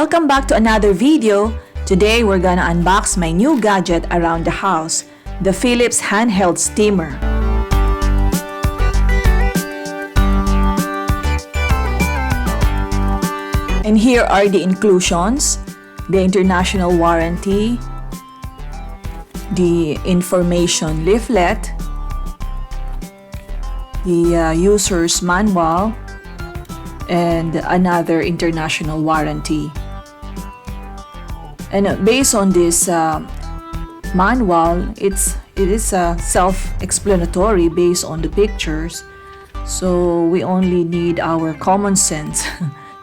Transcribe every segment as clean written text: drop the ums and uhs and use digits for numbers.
Welcome back to another video. Today we're gonna unbox my new gadget around the house, the Philips handheld steamer. And here are the inclusions: the international warranty, the information leaflet, the user's manual, and another international warranty. And based on this manual, it is self-explanatory based on the pictures. So we only need our common sense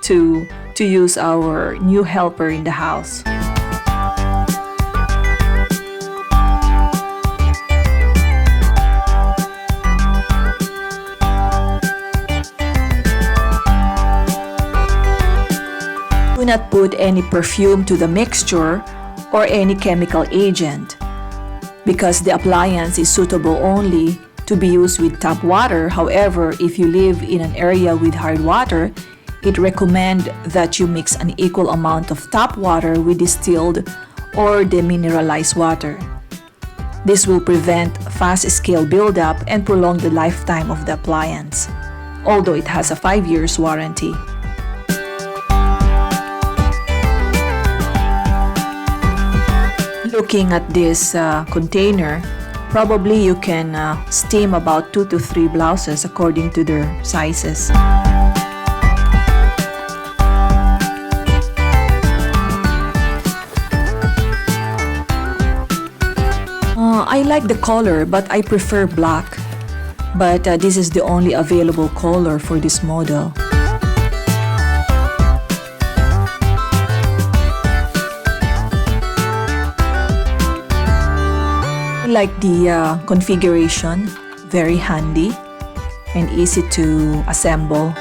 to use our new helper in the house. Do not put any perfume to the mixture or any chemical agent, because the appliance is suitable only to be used with tap water. However, if you live in an area with hard water, it recommends that you mix an equal amount of tap water with distilled or demineralized water. This will prevent fast scale buildup and prolong the lifetime of the appliance, although it has a 5 years warranty. Looking at this container, probably you can steam about 2 to 3 blouses according to their sizes. I like the color, but I prefer black. But this is the only available color for this model. I like the configuration, very handy and easy to assemble.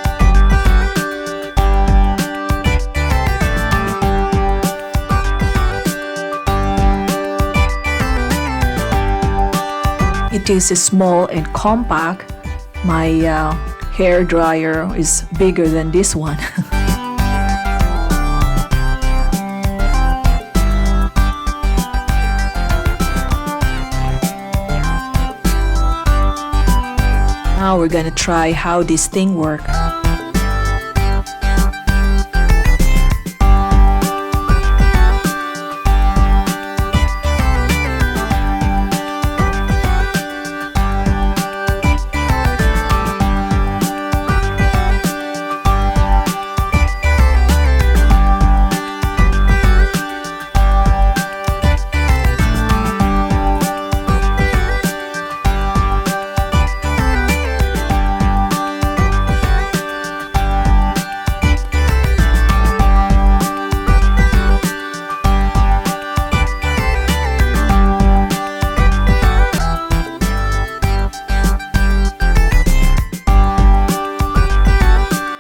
It is small and compact. My hair dryer is bigger than this one. Now we're gonna try how this thing works.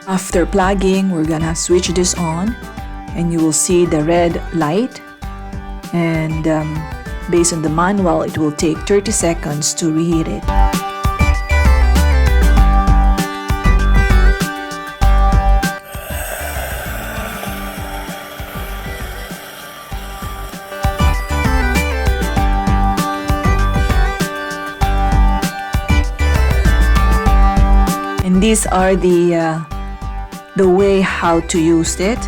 After plugging, we're gonna switch this on and you will see the red light, and based on the manual, it will take 30 seconds to reheat it. And these are the way how to use it.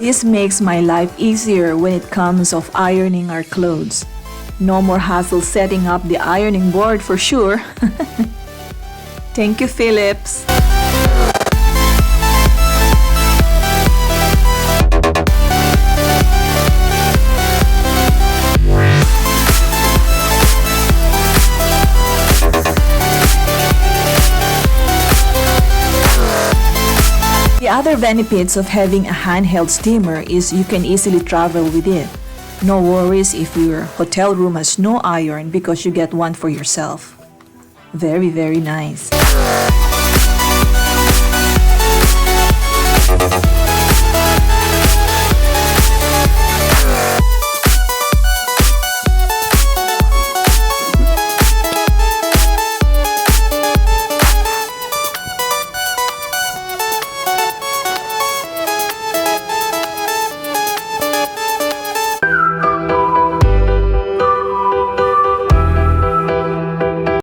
This makes my life easier when it comes of ironing our clothes. No more hassle setting up the ironing board for sure. Thank you, Philips. The other benefits of having a handheld steamer is you can easily travel with it. No worries if your hotel room has no iron because you get one for yourself. Very, very nice.